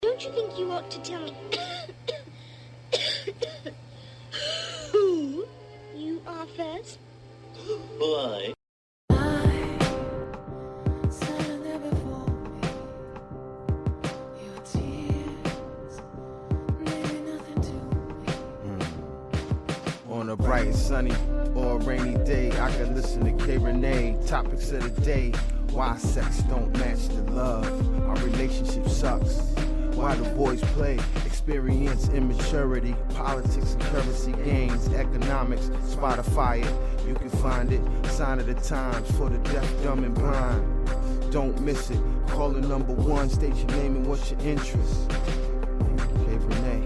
don't you think you ought to tell me who you are first? Why? On a bright, sunny, or a rainy day, I can listen to Rene. Topics of the day: why sex don't match the love, our relationship sucks, why the boys play, experience immaturity, politics and currency gains, economics, Spotify it, you can find it, sign of the times for the deaf, dumb and blind. Don't miss it, call the number one, state your name and what's your interest. Rene, Rene.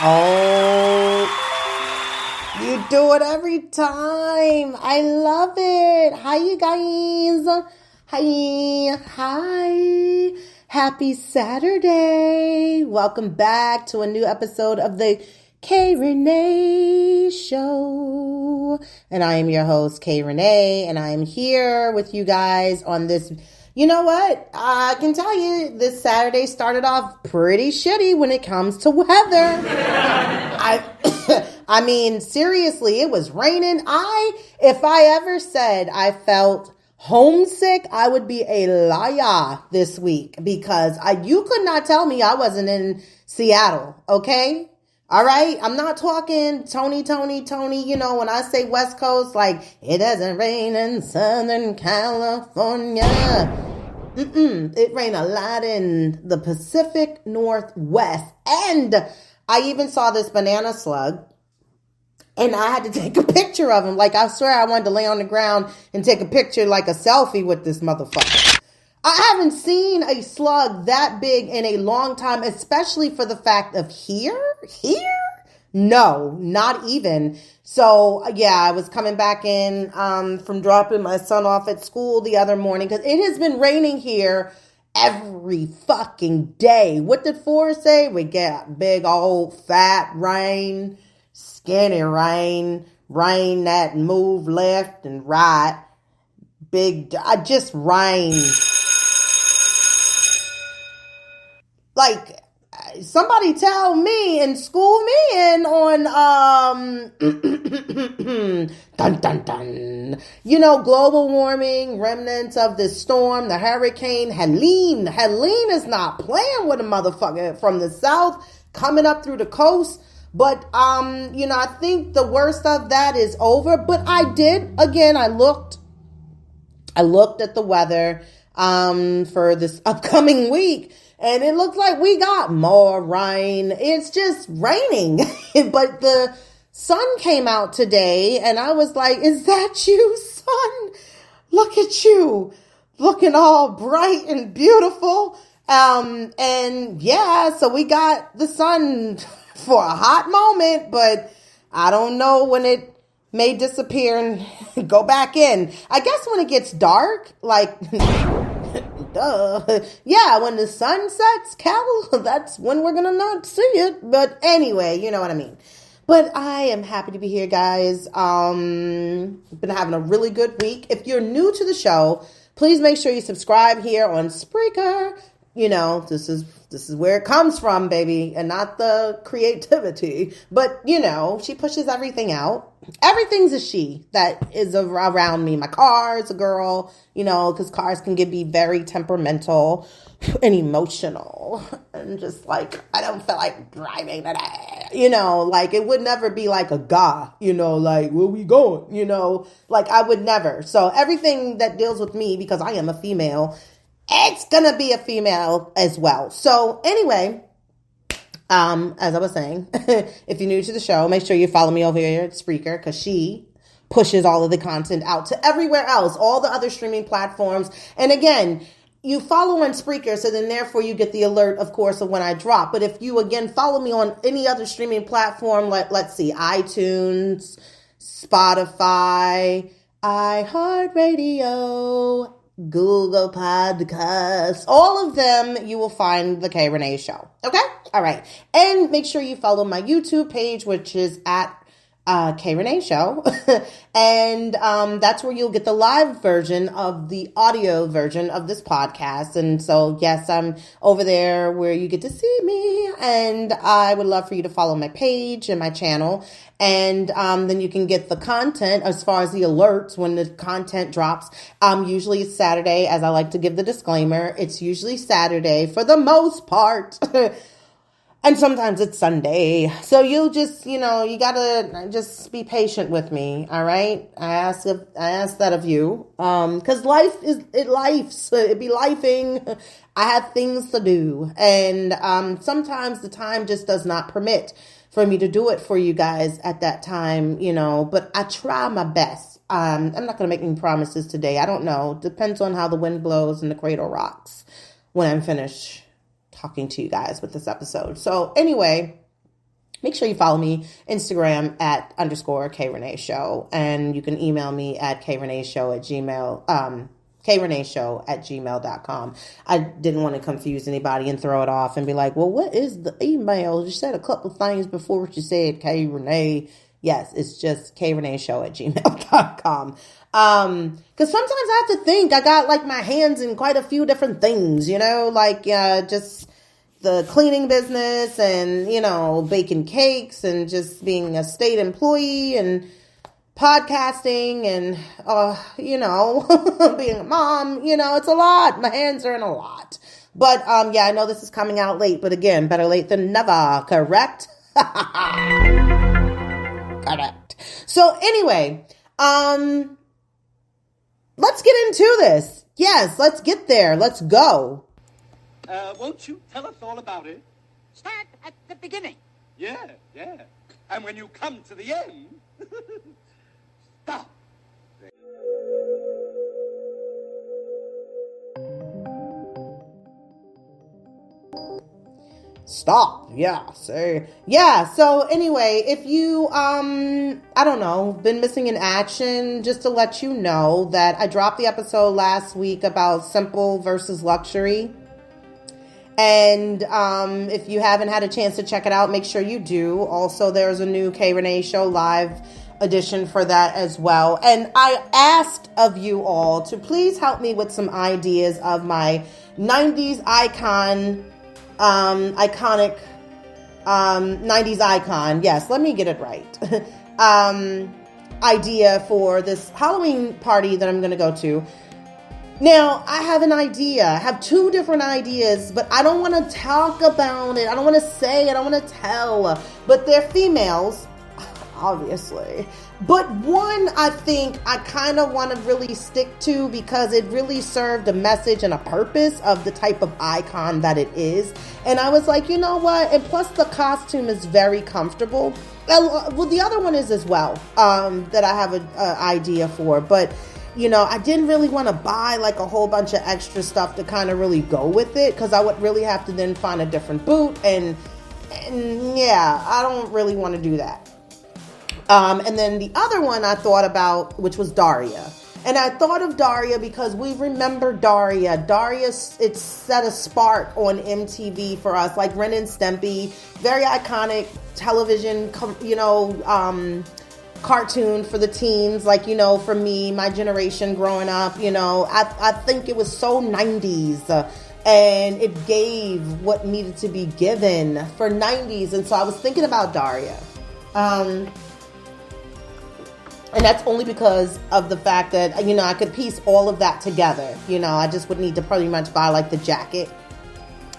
Oh, you do it every time. I love it. Hi, you guys. Hi. Happy Saturday. Welcome back to a new episode of the Rene Show. And I am your host, Rene, and I am here with you guys on this. You know what? I can tell you this Saturday started off pretty shitty when it comes to weather. I mean, seriously, it was raining. If I ever said I felt homesick, I would be a liar this week because you could not tell me I wasn't in Seattle, okay? All right? I'm not talking Tony. You know, when I say West Coast, like, it doesn't rain in Southern California. It rained a lot in the Pacific Northwest. And I even saw this banana slug. And I had to take a picture of him. Like, I swear I wanted to lay on the ground and take a picture, like a selfie with this motherfucker. I haven't seen a slug that big in a long time, especially for the fact of here? No, not even. So, yeah, I was coming back in from dropping my son off at school the other morning because it has been raining here every fucking day. What did Forrest say? We get big old fat rain, skinny rain that move left and right. Just rain. Like, somebody tell me and school me in on, dun, dun, dun. You know, global warming, remnants of this storm, the hurricane Helene. Helene is not playing with a motherfucker from the south coming up through the coast. But, you know, I think the worst of that is over. But I looked at the weather, for this upcoming week. And it looks like we got more rain. It's just raining. But the sun came out today and I was like, is that you, sun? Look at you. Looking all bright and beautiful. And yeah, so we got the sun for a hot moment, but I don't know when it may disappear and go back in. I guess when it gets dark, like... Duh. Yeah, when the sun sets, Cal, that's when we're gonna not see it. But anyway, you know what I mean. But I am happy to be here, guys. Been having a really good week. If you're new to the show, please make sure you subscribe here on Spreaker. You know, this is where it comes from, baby, and not the creativity. But, you know, she pushes everything out. Everything's a she that is around me. My car is a girl, you know, because cars can be very temperamental and emotional. And just like, I don't feel like driving today. You know, like it would never be like a guy, you know, like, where we going? You know, like I would never. So everything that deals with me, because I am a female, it's gonna be a female as well. So anyway, as I was saying, if you're new to the show, make sure you follow me over here at Spreaker because she pushes all of the content out to everywhere else, all the other streaming platforms. And again, you follow on Spreaker, so then therefore you get the alert, of course, of when I drop. But if you, again, follow me on any other streaming platform, like, let's see, iTunes, Spotify, iHeartRadio, Google Podcasts, all of them, you will find the K Rene Show. Okay? All right. And make sure you follow my YouTube page, which is at K Rene Show. And that's where you'll get the live version of the audio version of this podcast. And so, yes, I'm over there where you get to see me. And I would love for you to follow my page and my channel. And then you can get the content as far as the alerts when the content drops. Usually it's Saturday, as I like to give the disclaimer. It's usually Saturday for the most part. And sometimes it's Sunday. So you'll just, you gotta just be patient with me. All right. I ask that of you. Cause it be lifing. I have things to do. And, sometimes the time just does not permit for me to do it for you guys at that time, but I try my best. I'm not going to make any promises today. I don't know. Depends on how the wind blows and the cradle rocks when I'm finished talking to you guys with this episode. So anyway, make sure you follow me Instagram at _K Rene Show. And you can email me at KReneShow@gmail.com. I didn't want to confuse anybody and throw it off and be like, well, what is the email? You said a couple things before you said K Rene. Yes, it's just KReneShow@gmail.com. Cause sometimes I have to think. I got like my hands in quite a few different things, just the cleaning business and, baking cakes and just being a state employee and podcasting and, being a mom, it's a lot. My hands are in a lot. But, I know this is coming out late, but again, better late than never, correct? Correct. So anyway, let's get into this. Yes, let's get there. Let's go. Won't you tell us all about it? Start at the beginning. Yeah. And when you come to the end, stop. Stop. Yeah. Say. Yeah. So anyway, if you, been missing in action, just to let you know that I dropped the episode last week about simple versus luxury. And if you haven't had a chance to check it out, make sure you do. Also, there's a new K Rene Show live edition for that as well. And I asked of you all to please help me with some ideas of my 90s iconic 90s icon. Yes, let me get it right. Idea for this Halloween party that I'm going to go to. Now, I have an idea. I have two different ideas, but I don't want to talk about it. I don't want to say. I don't want to tell. But they're females, obviously. But one, I think I kind of want to really stick to because it really served a message and a purpose of the type of icon that it is. And I was like, you know what? And plus the costume is very comfortable. Well, the other one is as well, that I have an idea for. But I didn't really want to buy like a whole bunch of extra stuff to kind of really go with it because I would really have to then find a different boot. And yeah, I don't really want to do that. And then the other one I thought about, which was Daria. And I thought of Daria because we remember Daria. Daria, it set a spark on MTV for us, like Ren and Stimpy, very iconic television, cartoon for the teens, like, for me, my generation growing up, I think it was so 90s, and it gave what needed to be given for 90s. And so I was thinking about Daria. And that's only because of the fact that, I could piece all of that together. I just would need to pretty much buy like the jacket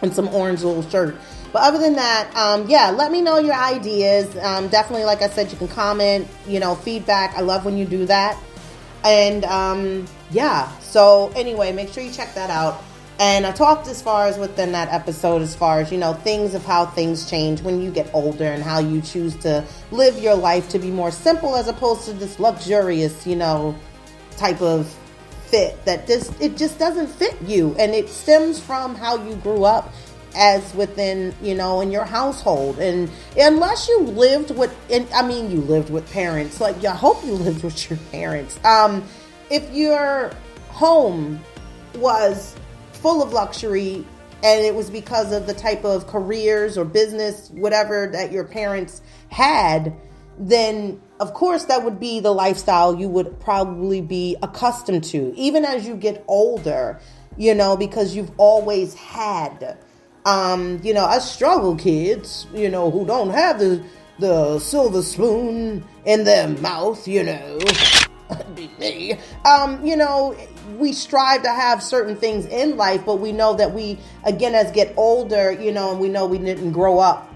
and some orange little shirt. But other than that, let me know your ideas. Definitely, like I said, you can comment, feedback. I love when you do that. And so anyway, make sure you check that out. And I talked as far as within that episode, as far as, things of how things change when you get older and how you choose to live your life to be more simple as opposed to this luxurious, type of fit that it just doesn't fit you. And it stems from how you grew up as within, in your household. And unless you lived with, you lived with parents, like I hope you lived with your parents. If your home was full of luxury, and it was because of the type of careers or business, whatever that your parents had, then of course that would be the lifestyle you would probably be accustomed to, even as you get older, because you've always had, us struggle kids, who don't have the silver spoon in their mouth, be me. We strive to have certain things in life, but we know that we, again, as get older, and we know we didn't grow up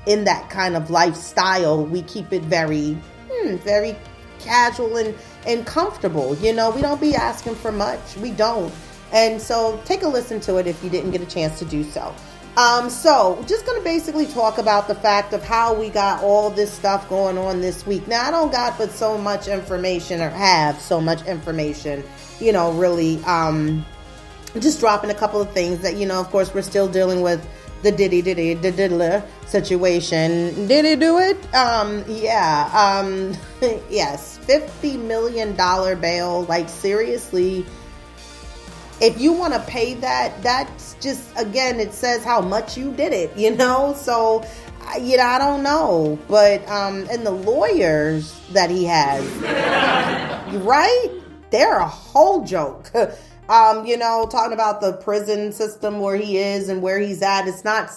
in that kind of lifestyle. We keep it very, very casual and comfortable. We don't be asking for much. We don't. And so take a listen to it if you didn't get a chance to do so. So just going to basically talk about the fact of how we got all this stuff going on this week. Now, I don't got but so much information, or have so much information, really, just dropping a couple of things that, of course, we're still dealing with the Diddy situation. Did he do it? Yeah. Yes. $50 million bail. Like, seriously. If you want to pay that, that's just, again, it says how much you did it, So, I don't know. But, and the lawyers that he has, right? They're a whole joke. Talking about the prison system where he is and where he's at. It's not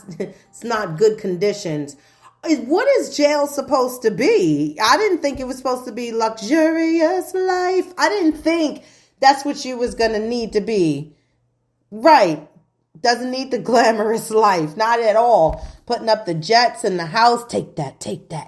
good conditions. What is jail supposed to be? I didn't think it was supposed to be luxurious life. I didn't think that's what you was going to need to be. Right. Doesn't need the glamorous life. Not at all. Putting up the jets in the house. Take that.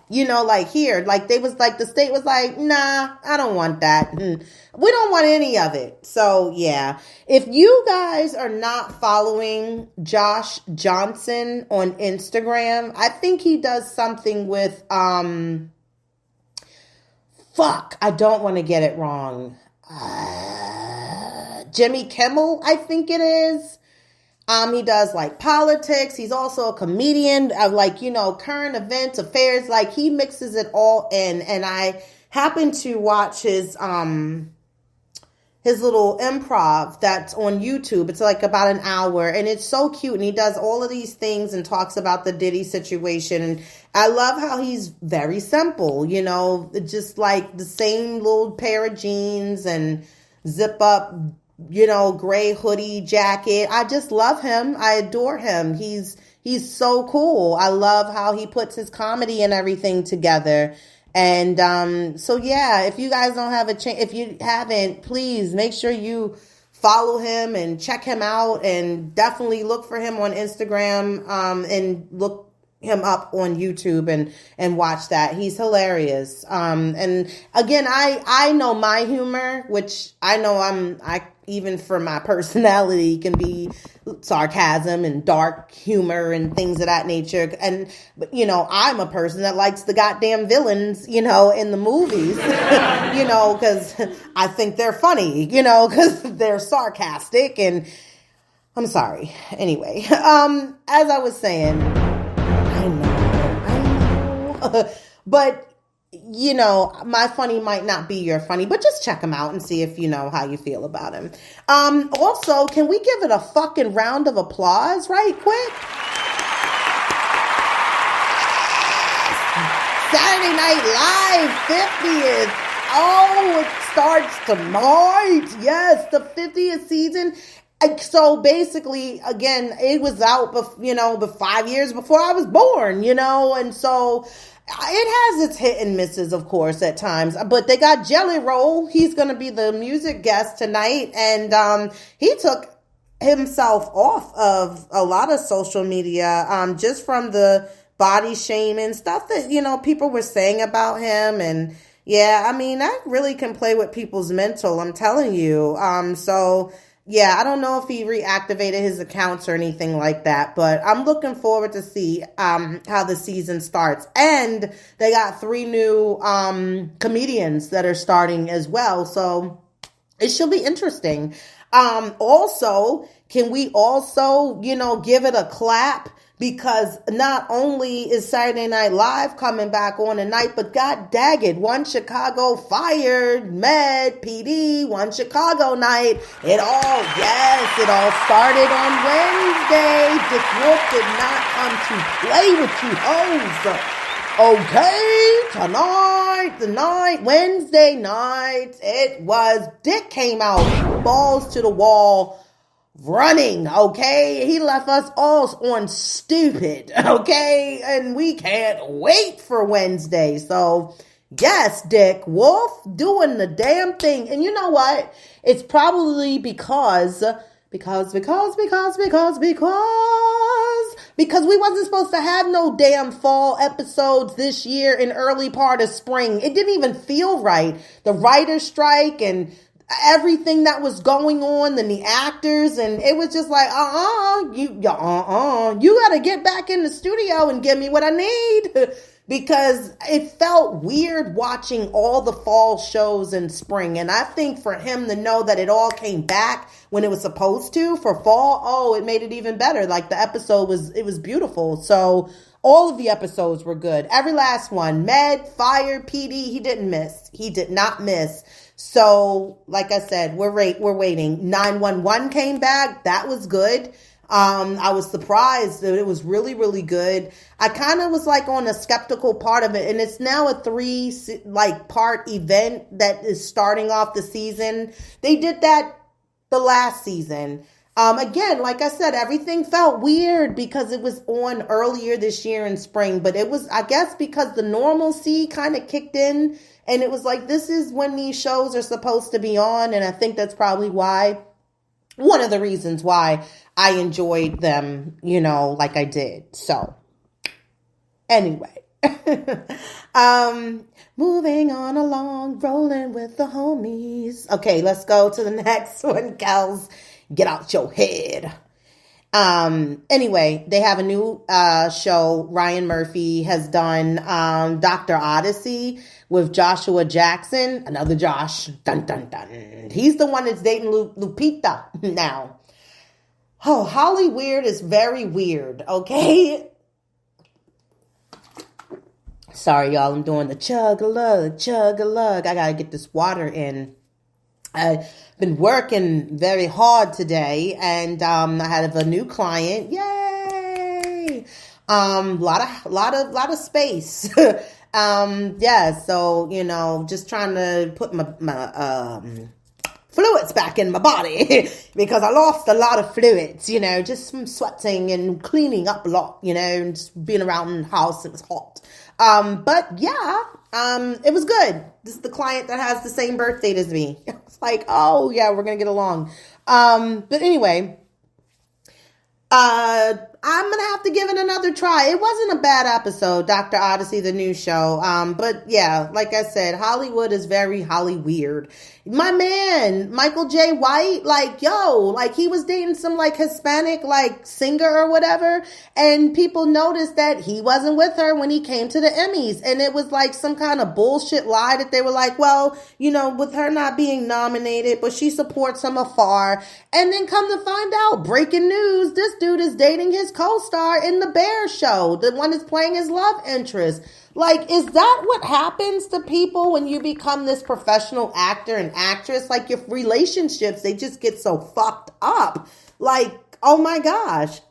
Like here, like the state was like, nah, I don't want that. We don't want any of it. So yeah. If you guys are not following Josh Johnson on Instagram, I think he does something with, I don't want to get it wrong. Jimmy Kimmel, I think it is. He does like politics. He's also a comedian of current events, affairs. Like he mixes it all in. And I happen to watch his little improv that's on YouTube. It's like about an hour and it's so cute. And he does all of these things and talks about the Diddy situation. And I love how he's very simple, just like the same little pair of jeans and zip up, gray hoodie jacket. I just love him. I adore him. He's so cool. I love how he puts his comedy and everything together. And so yeah, if you guys don't have a chance, if you haven't, please make sure you follow him and check him out, and definitely look for him on Instagram and look him up on YouTube and watch that. He's hilarious. And again, I know my humor, which I know I even for my personality can be sarcasm and dark humor and things of that nature. But I'm a person that likes the goddamn villains, in the movies, because I think they're funny, because they're sarcastic, and I'm sorry. Anyway, as I was saying, I know. But, my funny might not be your funny, but just check him out and see if how you feel about him. Also, can we give it a fucking round of applause right quick? Saturday Night Live 50th. Oh, it starts tonight. Yes, the 50th season. So basically, again, it was out, 5 years before I was born, and so it has its hit and misses, of course, at times. But they got Jelly Roll. He's going to be the music guest tonight, and he took himself off of a lot of social media, just from the body shaming stuff that people were saying about him, and yeah, I mean that really can play with people's mental. I'm telling you. So. Yeah, I don't know if he reactivated his accounts or anything like that, but I'm looking forward to see how the season starts. And they got 3 new comedians that are starting as well, so it should be interesting. Also, can we also, give it a clap? Because not only is Saturday Night Live coming back on tonight, but god dang it, One Chicago fired, Med, PD, One Chicago night. It all started on Wednesday. Dick Wolf did not come to play with you hoes. Okay, Wednesday night, Dick came out, balls to the wall, running, okay? He left us all on stupid, okay? And we can't wait for Wednesday. So, yes, Dick Wolf doing the damn thing. And you know what? It's probably because we wasn't supposed to have no damn fall episodes this year in early part of spring. It didn't even feel right. The writer's strike and everything that was going on and the actors, and it was just like, you gotta get back in the studio and give me what I need. Because it felt weird watching all the fall shows in spring. And I think for him to know that it all came back when it was supposed to for fall, it made it even better. Like the episode was beautiful. So all of the episodes were good. Every last one. Med, Fire, PD, he didn't miss. He did not miss. So, like I said, we're waiting. 911 came back. That was good. I was surprised that it was really, really good. I kind of was like on a skeptical part of it, and it's now a 3 part event that is starting off the season. They did that the last season. Again, like I said, everything felt weird because it was on earlier this year in spring, but it was, I guess, because the normalcy kind of kicked in, and it was like, this is when these shows are supposed to be on, and I think that's probably one of the reasons why I enjoyed them, like I did. So, anyway, moving on along, rolling with the homies. Okay, let's go to the next one, gals. Get out your head. Anyway, they have a new show. Ryan Murphy has done Dr. Odyssey with Joshua Jackson. Another Josh. Dun, dun, dun. He's the one that's dating Lupita now. Oh, Holly Weird is very weird, okay? Sorry, y'all. I'm doing the chug-a-lug, chug-a-lug. I gotta get this water in. I've been working very hard today, and I had a new client. Yay! Lot of space. Yeah. So just trying to put my fluids back in my body because I lost a lot of fluids. Just from sweating and cleaning up a lot. And just being around the house. It was hot. But yeah. It was good. This is the client that has the same birth date as me. It's like, oh yeah, we're going to get along. But anyway, I'm going to have to give it another try. It wasn't a bad episode, Dr. Odyssey, the new show. But yeah, like I said, Hollywood is very Holly weird. My man, Michael J. White, he was dating some Hispanic singer or whatever. And people noticed that he wasn't with her when he came to the Emmys. And it was some kind of bullshit lie that they were with her not being nominated, but she supports him afar. And then come to find out, breaking news, this dude is dating his co-star in the Bear show, the one that's playing his love interest. Is that what happens to people when you become this professional actor and actress? Your relationships, they just get so fucked up. Oh my gosh.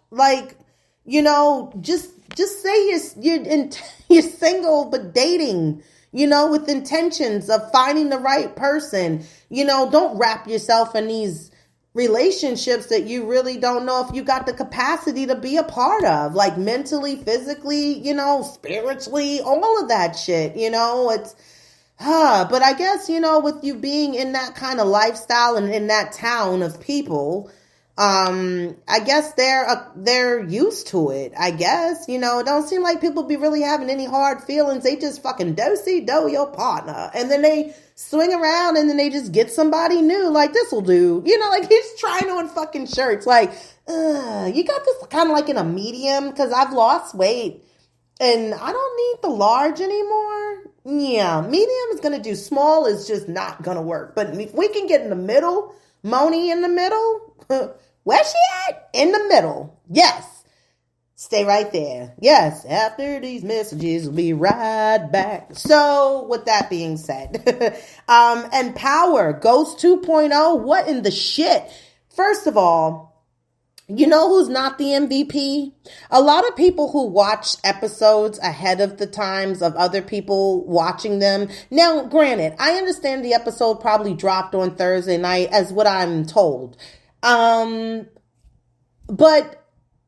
Just say you're single but dating, with intentions of finding the right person. Don't wrap yourself in these relationships that you really don't know if you got the capacity to be a part of, mentally, physically, spiritually, all of that shit, it's, but I guess, with you being in that kind of lifestyle and in that town of people, I guess they're used to it, I guess, it don't seem like people be really having any hard feelings. They just fucking do your partner. And then they swing around and then they just get somebody new. This'll do, he's trying on fucking shirts. You got this kind of in a medium, cause I've lost weight and I don't need the large anymore. Yeah. Medium is going to do. Small is just not going to work. But if we can get in the middle, Moni in the middle, Where's she at? In the middle. Yes. Stay right there. Yes, after these messages, we'll be right back. So, with that being said, and Power, Ghost 2.0, what in the shit? First of all, you know who's not the MVP? A lot of people who watch episodes ahead of the times of other people watching them. Now, granted, I understand the episode probably dropped on Thursday night, as what I'm told. But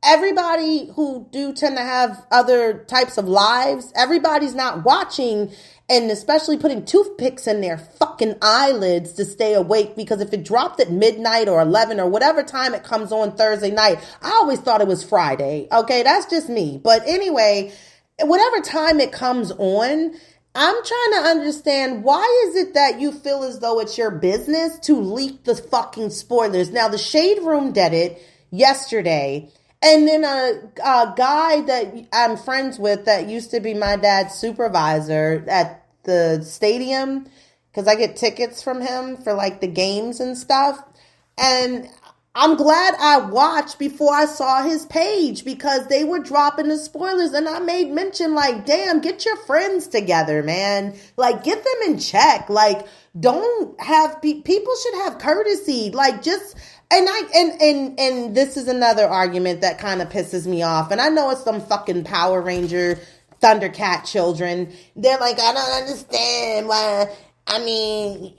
everybody who do tend to have other types of lives, everybody's not watching and especially putting toothpicks in their fucking eyelids to stay awake, because if it dropped at midnight or 11 or whatever time it comes on Thursday night, I always thought it was Friday. Okay, that's just me. But anyway, whatever time it comes on, I'm trying to understand, why is it that you feel as though it's your business to leak the fucking spoilers? Now, the Shade Room did it yesterday. And then a guy that I'm friends with that used to be my dad's supervisor at the stadium, because I get tickets from him for like the games and stuff. And I'm glad I watched before I saw his page, because they were dropping the spoilers. And I made mention like, damn, get your friends together, man. Like, get them in check. Like, don't have, people should have courtesy. Like, just... And this is another argument that kind of pisses me off. And I know it's some fucking Power Ranger Thundercat children. They're like, I don't understand why. I mean,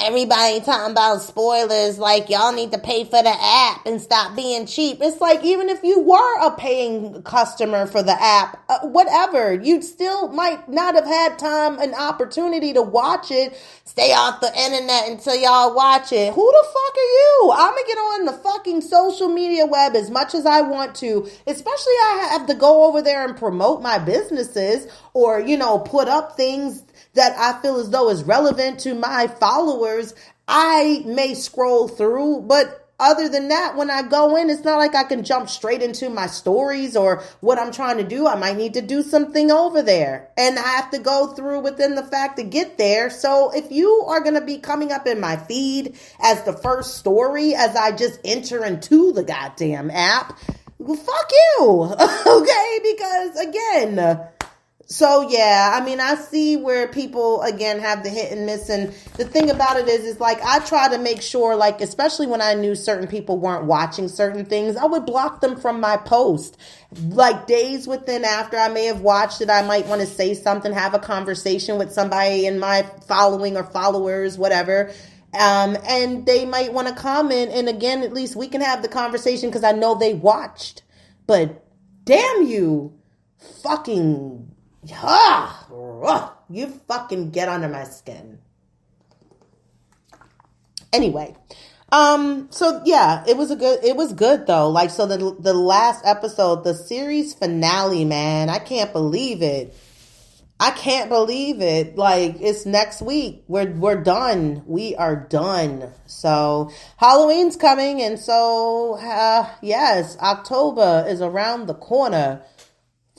everybody talking about spoilers, like y'all need to pay for the app and stop being cheap. It's like, even if you were a paying customer for the app, whatever, you still might not have had time and opportunity to watch it. Stay off the internet until y'all watch it. Who the fuck are you? I'm gonna get on the fucking social media web as much as I want to, especially I have to go over there and promote my businesses, or, you know, put up things that I feel as though is relevant to my followers. I may scroll through, but other than that, when I go in, it's not like I can jump straight into my stories or what I'm trying to do. I might need to do something over there, and I have to go through within the fact to get there. So if you are going to be coming up in my feed as the first story as I just enter into the goddamn app, well, fuck you. Okay? Because again... So, yeah, I mean, I see where people, again, have the hit and miss. And the thing about it is like, I try to make sure, like, especially when I knew certain people weren't watching certain things, I would block them from my post. Like, days within after I may have watched it, I might want to say something, have a conversation with somebody in my following or followers, whatever. And they might want to comment. And again, at least we can have the conversation because I know they watched. But damn you, fucking... you fucking get under my skin. Anyway, so yeah, it was good though. Like, so the last episode, the series finale, man, I can't believe it. Like, it's next week. We're done. We are done. So Halloween's coming, and so yes, October is around the corner.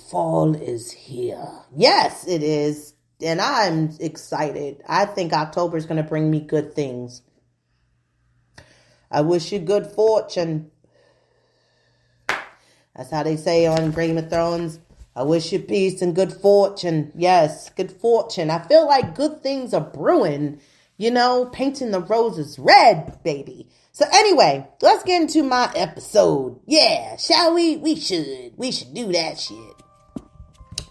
Fall is here. Yes, it is. And I'm excited. I think October is going to bring me good things. I wish you good fortune. That's how they say on Game of Thrones. I wish you peace and good fortune. Yes, good fortune. I feel like good things are brewing. You know, painting the roses red, baby. So anyway, let's get into my episode. Yeah, shall we? We should do that shit.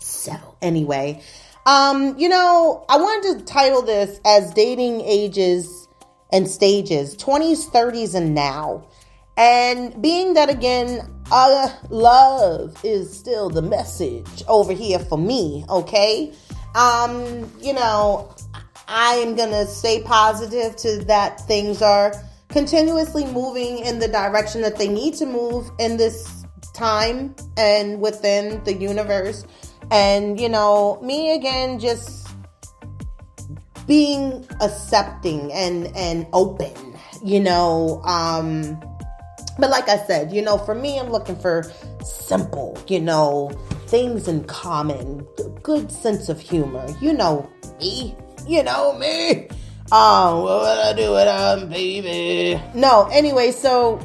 So anyway, you know, I wanted to title this as Dating Ages and Stages, 20s, 30s, and Now. And being that, again, love is still the message over here for me, okay? You know, I am going to stay positive to that things are continuously moving in the direction that they need to move in this time and within the universe. And, you know, me again, just being accepting and open, you know. But like I said, you know, for me, I'm looking for simple, you know, things in common, good sense of humor. You know me. Oh, what I do it, baby. No, anyway, so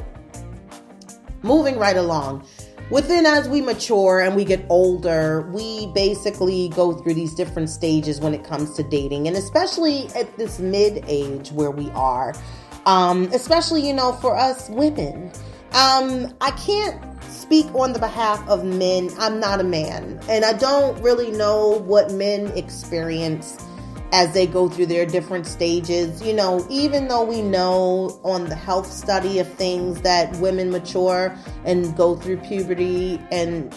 moving right along. Within, as we mature and we get older, we basically go through these different stages when it comes to dating, and especially at this mid-age where we are, especially, for us women. I can't speak on the behalf of men. I'm not a man, and I don't really know what men experience as they go through their different stages. Even though we know on the health study of things that women mature and go through puberty and,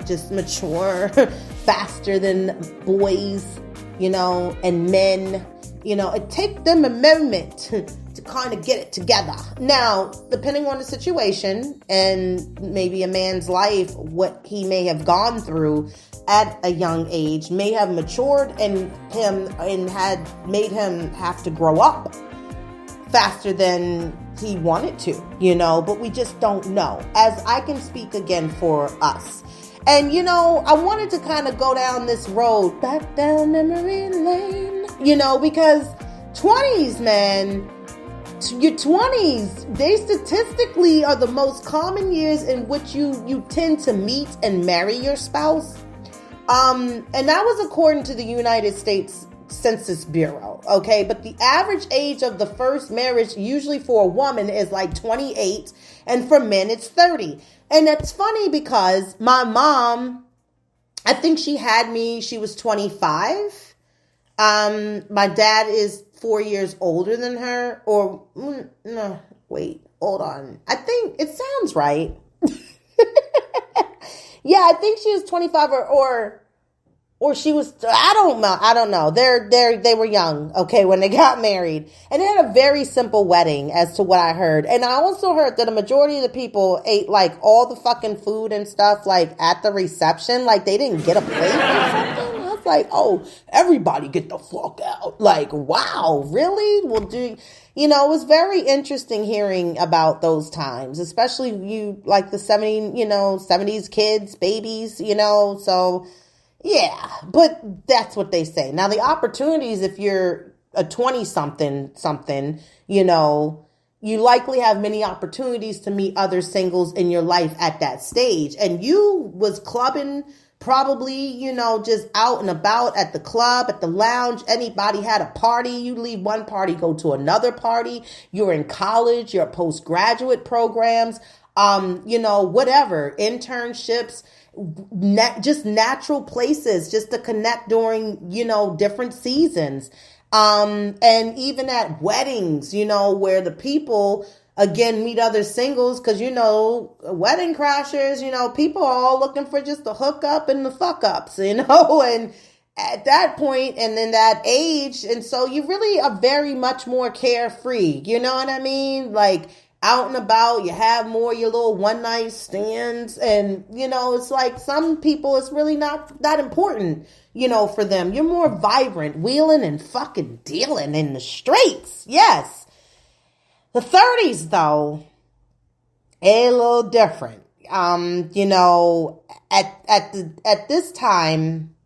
just mature faster than boys, and men, it takes them a moment to kind of get it together. Now, depending on the situation and maybe a man's life, what he may have gone through at a young age may have matured and had made him have to grow up faster than he wanted to, but we just don't know. As I can speak again for us. And, I wanted to kind of go down this road, back down memory lane, because 20s, man, your 20s, they statistically are the most common years in which you tend to meet and marry your spouse. And that was according to the United States Census Bureau, okay? But the average age of the first marriage, usually for a woman, is like 28, and for men, it's 30. And that's funny because my mom, I think she had me, she was 25. My dad is 4 years older than her, or, no, wait, hold on. I think it sounds right. Yeah, I think she was 25 or she was, I don't know. They were young, okay, when they got married. And they had a very simple wedding as to what I heard. And I also heard that a majority of the people ate like all the fucking food and stuff like at the reception. Like they didn't get a plate or something. I was like, oh, everybody get the fuck out. Like, wow, really? Well, it was very interesting hearing about those times, especially like the 70s kids, babies, so yeah, but that's what they say. Now, the opportunities, if you're a 20-something, you likely have many opportunities to meet other singles in your life at that stage. And you was clubbing probably, just out and about at the club, at the lounge. Anybody had a party, you leave one party, go to another party. You're in college, you're postgraduate programs, whatever, internships, just natural places just to connect during, different seasons. And even at weddings, where the people, again, meet other singles, because, wedding crashers, people are all looking for just the hookup and the fuck ups, and at that point and in that age. And so you really are very much more carefree. You know what I mean? Like, out and about, you have more your little one night stands, and it's like some people, it's really not that important, for them. You're more vibrant, wheeling and fucking dealing in the streets. Yes. The 30s, though, a little different. At this time,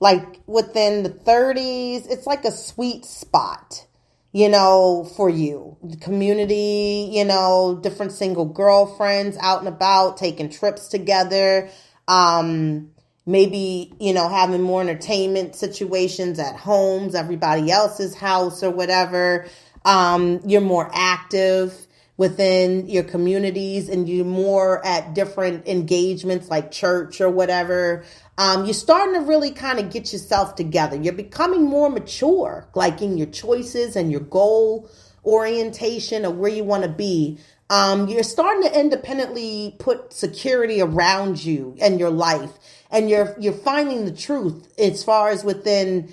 like within the 30s, it's like a sweet spot, for you. The community, different single girlfriends out and about, taking trips together, maybe, having more entertainment situations at homes, everybody else's house or whatever. You're more active within your communities, and you're more at different engagements like church or whatever. You're starting to really kind of get yourself together. You're becoming more mature, like in your choices and your goal orientation of where you want to be. You're starting to independently put security around you and your life, and you're finding the truth as far as within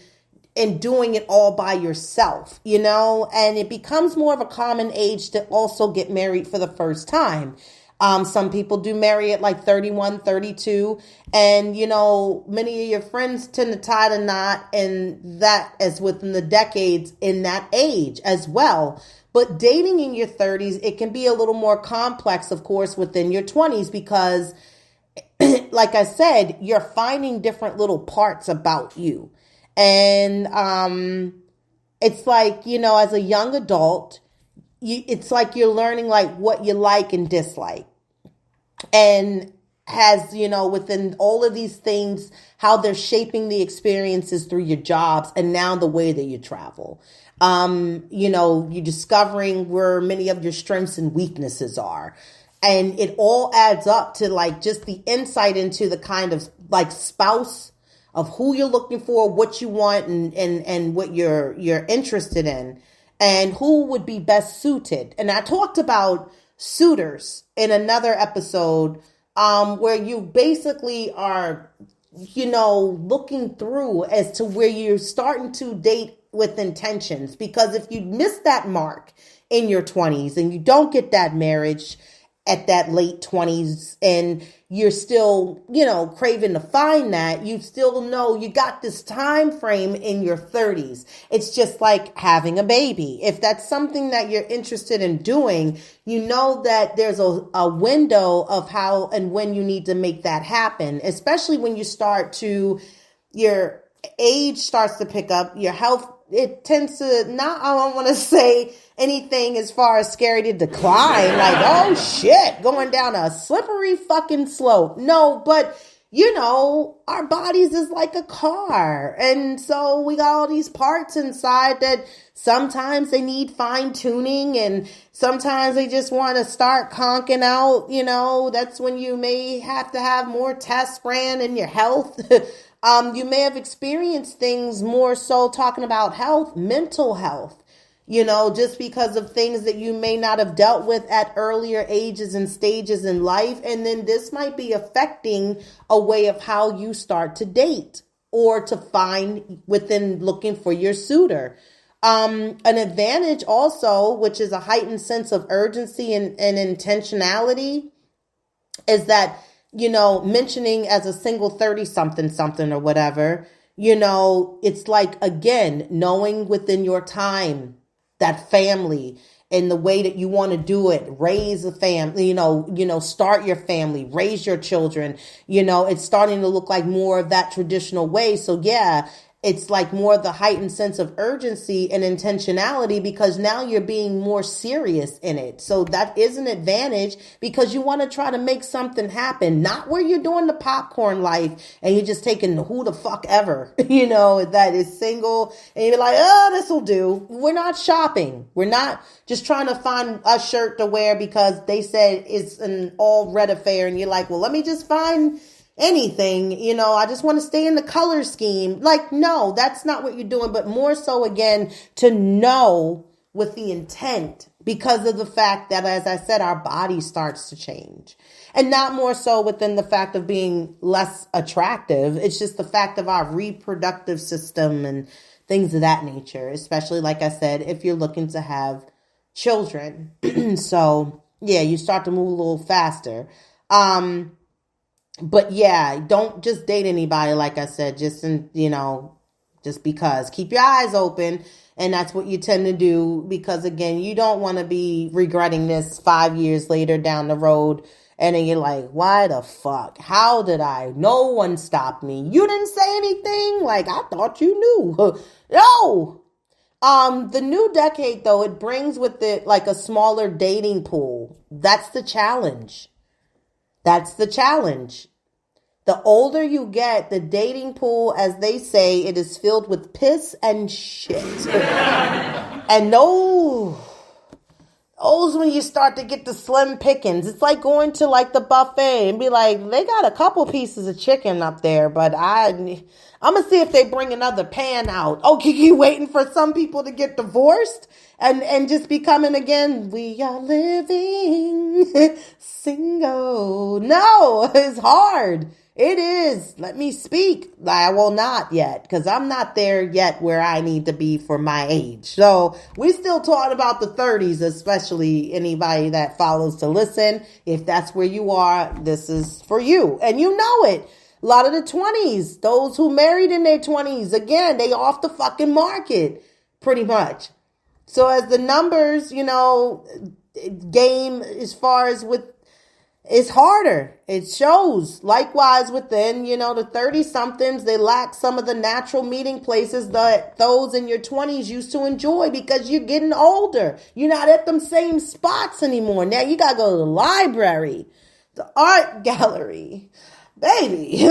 and doing it all by yourself, and it becomes more of a common age to also get married for the first time. Some people do marry at like 31, 32, and, many of your friends tend to tie the knot, and that is within the decades in that age as well. But dating in your 30s, it can be a little more complex, of course, within your 20s, because like I said, you're finding different little parts about you. And it's like, as a young adult, it's like you're learning like what you like and dislike. and has, within all of these things, how they're shaping the experiences through your jobs and now the way that you travel. You're discovering where many of your strengths and weaknesses are. And it all adds up to like just the insight into the kind of like spouse of who you're looking for, what you want, and what you're interested in, and who would be best suited. And I talked about suitors in another episode, where you basically are, looking through as to where you're starting to date with intentions. Because if you miss that mark in your 20s and you don't get that marriage at that late 20s and you're still, craving to find that, you still know you got this time frame in your 30s. It's just like having a baby. If that's something that you're interested in doing, you know that there's a window of how and when you need to make that happen, especially when you your age starts to pick up, your health, it tends to I don't want to say anything as far as scary to decline, like, oh shit, going down a slippery fucking slope. No, but our bodies is like a car. And so we got all these parts inside that sometimes they need fine tuning and sometimes they just want to start conking out. That's when you may have to have more tests ran in your health. You may have experienced things more so talking about health, mental health, just because of things that you may not have dealt with at earlier ages and stages in life. And then this might be affecting a way of how you start to date or to find within looking for your suitor. An advantage also, which is a heightened sense of urgency and intentionality, is that mentioning as a single 30 something or whatever, it's like, again, knowing within your time that family and the way that you want to do it, raise a family, start your family, raise your children, it's starting to look like more of that traditional way. So yeah, it's like more of the heightened sense of urgency and intentionality because now you're being more serious in it. So that is an advantage because you want to try to make something happen, not where you're doing the popcorn life and you're just taking who the fuck ever, that is single and you're like, oh, this will do. We're not shopping. We're not just trying to find a shirt to wear because they said it's an all red affair. And you're like, well, let me just find anything, I just want to stay in the color scheme. Like, no, that's not what you're doing, but more so again, to know with the intent because of the fact that, as I said, our body starts to change and not more so within the fact of being less attractive. It's just the fact of our reproductive system and things of that nature, especially like I said, if you're looking to have children. So yeah, you start to move a little faster. But yeah, don't just date anybody, like I said, just because. Keep your eyes open. And that's what you tend to do because, again, you don't want to be regretting this 5 years later down the road. And then you're like, why the fuck? How did I? No one stopped me. You didn't say anything? Like, I thought you knew. No. The new decade, though, it brings with it like a smaller dating pool. That's the challenge. The older you get, the dating pool, as they say, it is filled with piss and shit. And those when you start to get the slim pickings. It's like going to like the buffet and be like, they got a couple pieces of chicken up there, but I'm going to see if they bring another pan out. Oh, you waiting for some people to get divorced and just becoming again, we are living single. No, it's hard. It is. Let me speak. I will not yet because I'm not there yet where I need to be for my age. So we still talking about the 30s, especially anybody that follows to listen. If that's where you are, this is for you. And you know it. A lot of the 20s, those who married in their 20s, again, they off the fucking market pretty much. So as the numbers, game as far as with, it's harder. It shows. Likewise within, the 30-somethings, they lack some of the natural meeting places that those in your 20s used to enjoy because you're getting older. You're not at them same spots anymore. Now you got to go to the library. The art gallery, baby,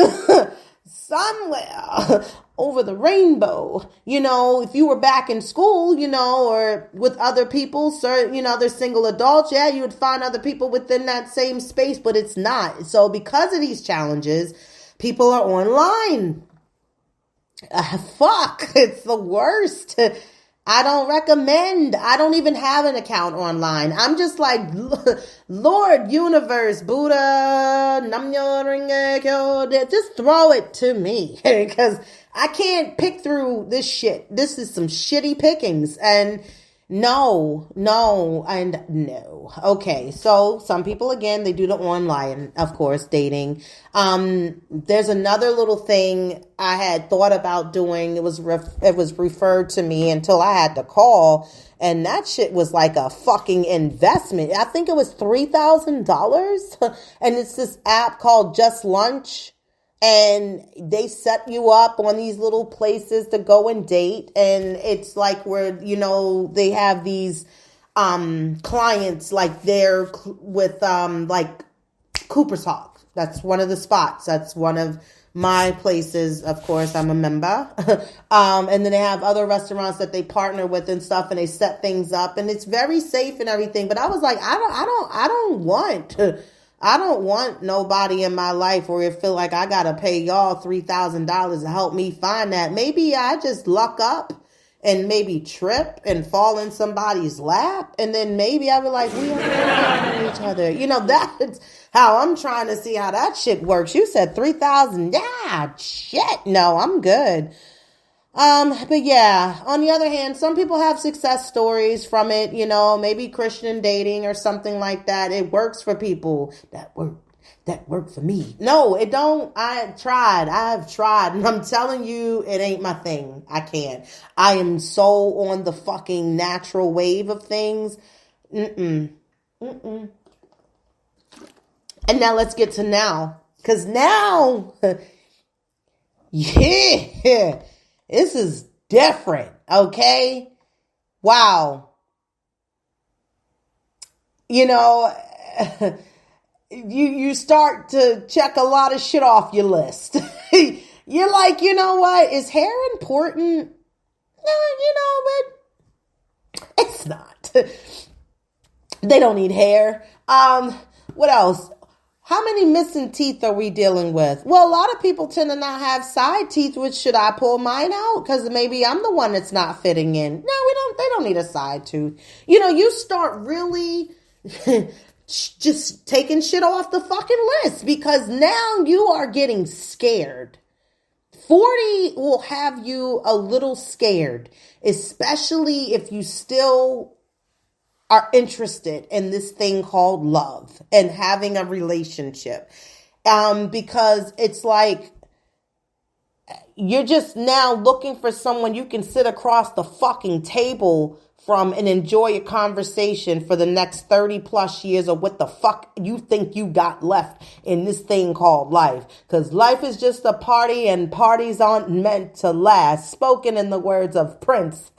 somewhere over the rainbow. If you were back in school, or with other people, other single adults, yeah, you would find other people within that same space, but it's not. So because of these challenges, people are online. Fuck, it's the worst. I don't recommend. I don't even have an account online. I'm just like, Lord, universe, Buddha, Namyo Renge Kyo, just throw it to me because I can't pick through this shit. This is some shitty pickings. And no. Okay, so some people, again, they do the online, of course, dating. There's another little thing I had thought about doing. It was referred to me until I had to call, and that shit was like a fucking investment. I think it was $3,000, and it's this app called Just Lunch. And they set you up on these little places to go and date. And it's like where, they have these clients, like they're with like Cooper's Hawk. That's one of the spots. That's one of my places. Of course, I'm a member. And then they have other restaurants that they partner with and stuff, and they set things up. And it's very safe and everything. But I was like, I don't want nobody in my life where it feel like I gotta pay y'all $3,000 to help me find that. Maybe I just luck up and maybe trip and fall in somebody's lap, and then maybe I be like, we are each other. That's how I'm trying to see how that shit works. You said 3,000. Yeah, shit. No, I'm good. But yeah, on the other hand, some people have success stories from it, maybe Christian dating or something like that. It works for people. That worked for me. No, it don't. I've tried, and I'm telling you, it ain't my thing. I can't. I am so on the fucking natural wave of things. And now let's get to now. 'Cause now, yeah. This is different, okay? Wow. You start to check a lot of shit off your list. You're like, you know what? Is hair important? No, but it's not. They don't need hair. What else? How many missing teeth are we dealing with? Well, a lot of people tend to not have side teeth, which should I pull mine out? Because maybe I'm the one that's not fitting in. No, they don't need a side tooth. You start really just taking shit off the fucking list because now you are getting scared. 40 will have you a little scared, especially if you still are interested in this thing called love and having a relationship. Because it's like you're just now looking for someone you can sit across the fucking table from and enjoy a conversation for the next 30 plus years of what the fuck you think you got left in this thing called life. Because life is just a party and parties aren't meant to last. Spoken in the words of Prince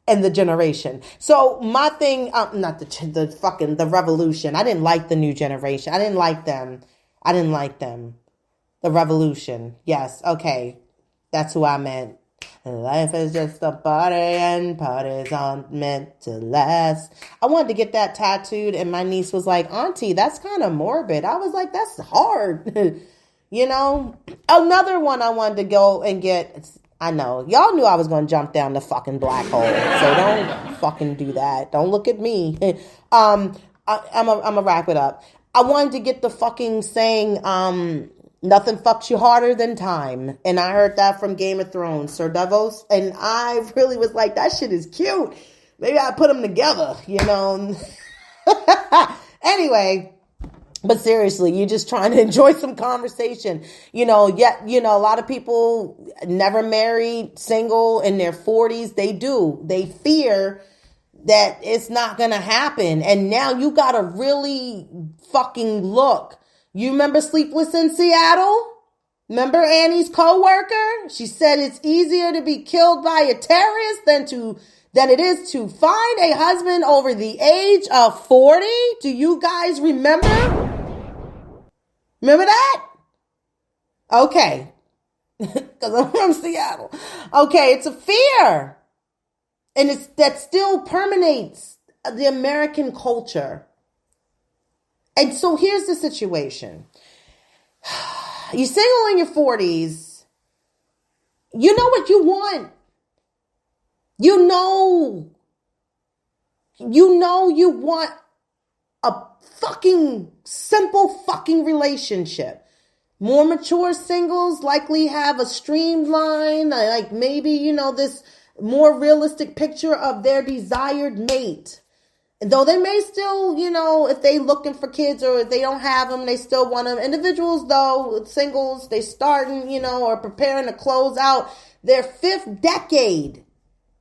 and the Generation. So my thing, not the Revolution. I didn't like the new generation. I didn't like them. The Revolution. Yes. Okay. That's who I meant. Life is just a party and parties aren't meant to last. I wanted to get that tattooed and my niece was like, Auntie, that's kind of morbid. I was like, that's hard. Another one I wanted to go and get. I know. Y'all knew I was going to jump down the fucking black hole. So don't fucking do that. Don't look at me. I'm gonna wrap it up. I wanted to get the fucking saying, nothing fucks you harder than time. And I heard that from Game of Thrones, Sir Davos. And I really was like, that shit is cute. Maybe I put them together, Anyway. But seriously, you're just trying to enjoy some conversation, a lot of people never married, single in their 40s. They fear that it's not going to happen. And now you got to really fucking look. You remember Sleepless in Seattle? Remember Annie's coworker? She said it's easier to be killed by a terrorist than it is to find a husband over the age of 40. Do you guys remember? Remember that? Okay. Because I'm from Seattle. Okay, it's a fear. And that still permeates the American culture. And so here's the situation. You're single in your 40s. You know what you want. You know you want a fucking simple fucking relationship. More mature singles likely have a streamline, like maybe, this more realistic picture of their desired mate. And though they may still, if they looking for kids or if they don't have them, they still want them. Individuals, though, singles, they starting, or preparing to close out their 5th decade.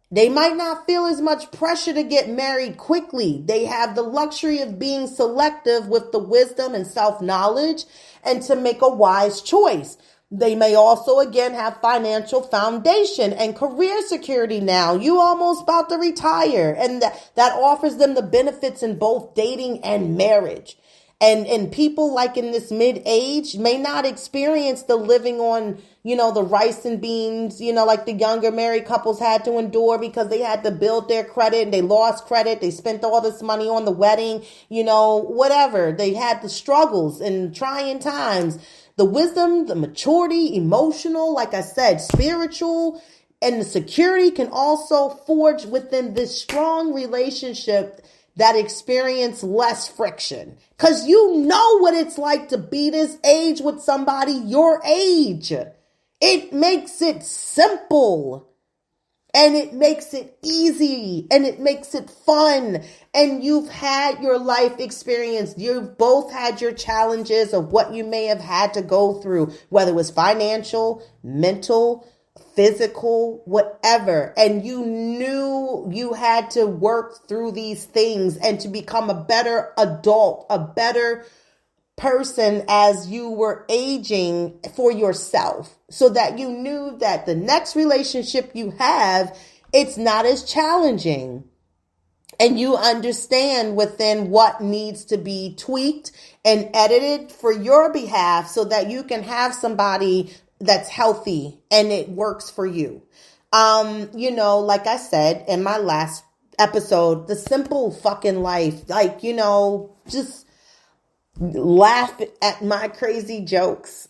They might not feel as much pressure to get married quickly. They have the luxury of being selective with the wisdom and self-knowledge and to make a wise choice. They may also, again, have financial foundation and career security now. You almost about to retire, and that offers them the benefits in both dating and marriage. And people like in this mid-age may not experience the living on, the rice and beans, like the younger married couples had to endure because they had to build their credit and they lost credit. They spent all this money on the wedding, whatever. They had the struggles and trying times. The wisdom, the maturity, emotional, like I said, spiritual, and the security can also forge within this strong relationship that experience less friction. Because you know what it's like to be this age with somebody your age. It makes it simple. And it makes it easy. And it makes it fun. And you've had your life experience. You've both had your challenges of what you may have had to go through. Whether it was financial, mental, physical, whatever. And you knew you had to work through these things and to become a better adult, a better person as you were aging for yourself, so that you knew that the next relationship you have, it's not as challenging. And you understand within what needs to be tweaked and edited for your behalf so that you can have somebody that's healthy and it works for you. Like I said in my last episode, the simple fucking life, just laugh at my crazy jokes,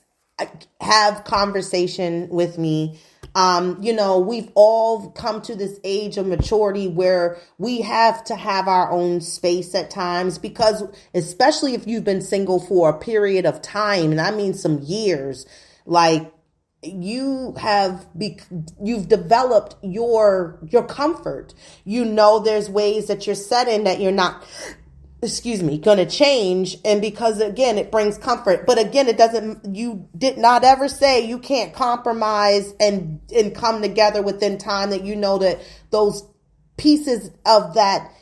have conversation with me. We've all come to this age of maturity where we have to have our own space at times, because especially if you've been single for a period of time, and I mean some years, like you've developed your comfort. There's ways that you're set in that you're not going to change. And because again, it brings comfort, but again, you did not ever say you can't compromise and come together within time, that that those pieces of that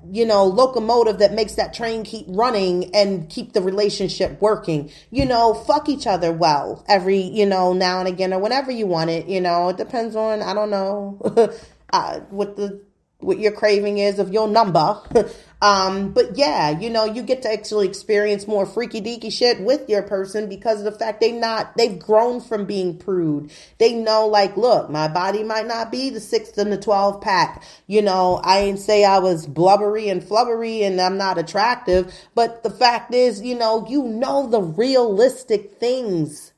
locomotive that makes that train keep running and keep the relationship working. Fuck each other well every, now and again, or whenever you want it. It depends on, I don't know, what your craving is of your number. But yeah, you get to actually experience more freaky deaky shit with your person because of the fact they've grown from being prude. They know, like, look, my body might not be the 6 and the 12 pack. I ain't say I was blubbery and flubbery and I'm not attractive, but the fact is, the realistic things,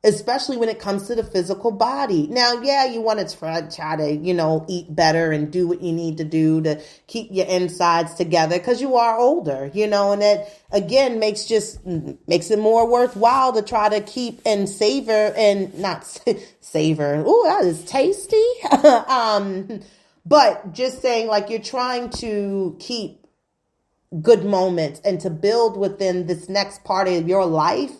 especially when it comes to the physical body. Now, yeah, you want to try to, eat better and do what you need to do to keep your insides together because you are older, and that, again, makes it more worthwhile to try to keep and savor and not savor. Ooh, that is tasty. But just saying, like, you're trying to keep good moments and to build within this next part of your life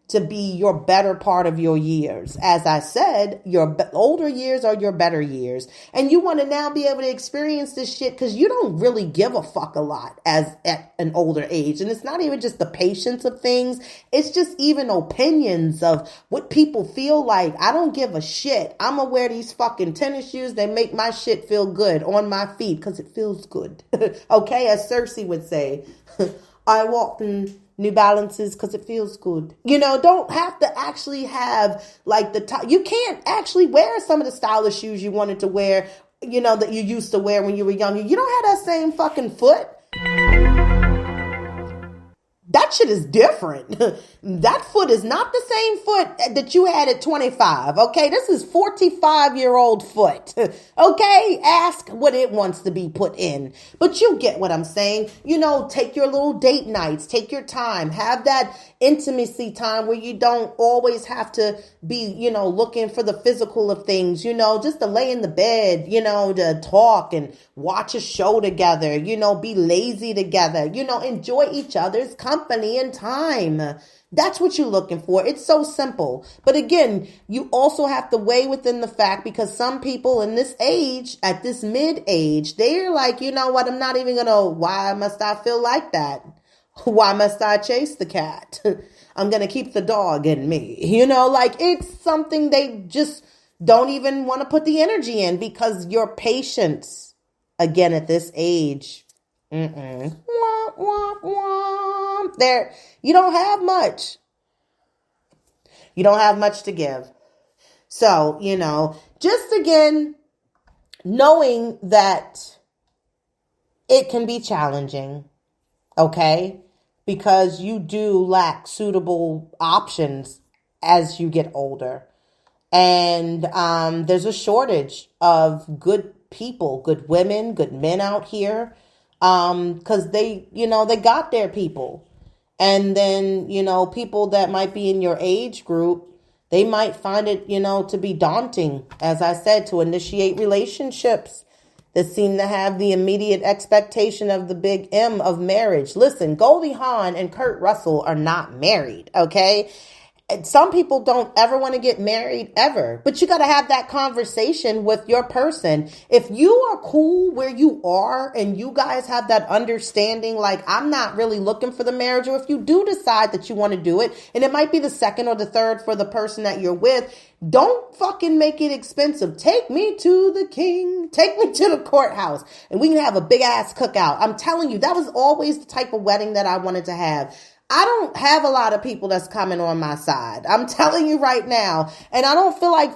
to be your better part of your years. As I said, your older years are your better years. And you want to now be able to experience this shit because you don't really give a fuck a lot as at an older age. And it's not even just the patience of things. It's just even opinions of what people feel like. I don't give a shit. I'm going to wear these fucking tennis shoes that make my shit feel good on my feet because it feels good. Okay, as Cersei would say. I walked in New Balances because it feels good. Don't have to actually have like you can't actually wear some of the stylish shoes you wanted to wear, that you used to wear when you were younger. You don't have that same fucking foot. That shit is different. That foot is not the same foot that you had at 25. Okay. This is 45-year-old foot. Okay. Ask what it wants to be put in, but you get what I'm saying. Take your little date nights, take your time, have that intimacy time where you don't always have to be, looking for the physical of things, just to lay in the bed, to talk and watch a show together, be lazy together, enjoy each other's company and time. That's what you're looking for. It's so simple. But again, you also have to weigh within the fact, because some people in this age, at this mid-age, they're like, you know what? I'm not even why must I feel like that? Why must I chase the cat? I'm going to keep the dog in me. It's something they just don't even want to put the energy in, because your patience, again, at this age, womp, womp, womp. There, you don't have much. You don't have much to give. So, just again, knowing that it can be challenging, okay? Because you do lack suitable options as you get older. And there's a shortage of good people, good women, good men out here. Because they got their people. And then, people that might be in your age group, they might find it, to be daunting, as I said, to initiate relationships that seem to have the immediate expectation of the big M of marriage. Listen, Goldie Hawn and Kurt Russell are not married, okay? Some people don't ever want to get married ever, but you got to have that conversation with your person. If you are cool where you are and you guys have that understanding, like, I'm not really looking for the marriage, or if you do decide that you want to do it, and it might be the second or the third for the person that you're with, don't fucking make it expensive. Take me to the king. Take me to the courthouse and we can have a big ass cookout. I'm telling you, that was always the type of wedding that I wanted to have. I don't have a lot of people that's coming on my side. I'm telling you right now. And I don't feel like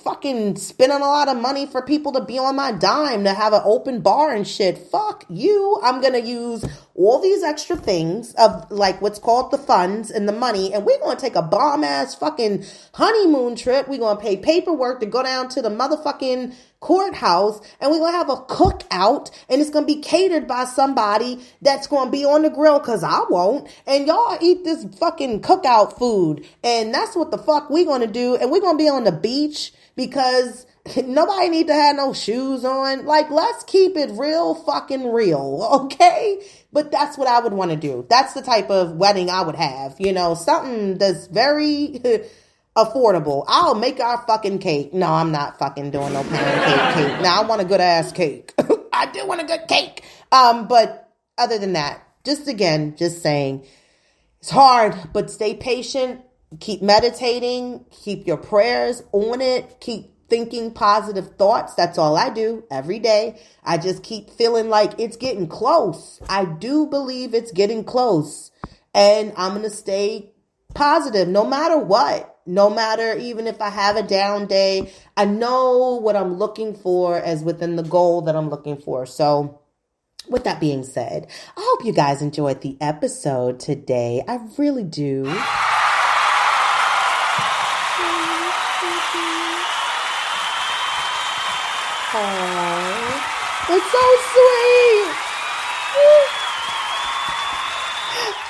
fucking spending a lot of money for people to be on my dime to have an open bar and shit. Fuck you. I'm going to use all these extra things of like what's called the funds and the money. And we're going to take a bomb ass fucking honeymoon trip. We're going to pay paperwork to go down to the motherfucking courthouse, and we're going to have a cookout, and it's going to be catered by somebody that's going to be on the grill, because I won't, and y'all eat this fucking cookout food, and that's what the fuck we're going to do, and we're going to be on the beach, because nobody need to have no shoes on. Like, let's keep it real fucking real, okay? But that's what I would want to do. That's the type of wedding I would have, something that's very affordable. I'll make our fucking cake. No, I'm not fucking doing no pound cake. Now I want a good ass cake. I do want a good cake. But other than that, just saying, it's hard, but stay patient. Keep meditating. Keep your prayers on it. Keep thinking positive thoughts. That's all I do every day. I just keep feeling like it's getting close. I do believe it's getting close. And I'm going to stay positive no matter what. No matter even if I have a down day, I know what I'm looking for as within the goal that I'm looking for. So with that being said, I hope you guys enjoyed the episode today. I really do. Oh, it's so sweet.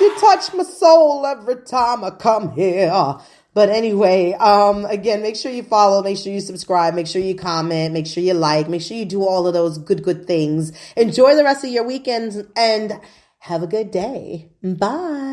You touch my soul every time I come here. But anyway, again, make sure you follow, make sure you subscribe, make sure you comment, make sure you like, make sure you do all of those good things. Enjoy the rest of your weekends and have a good day. Bye.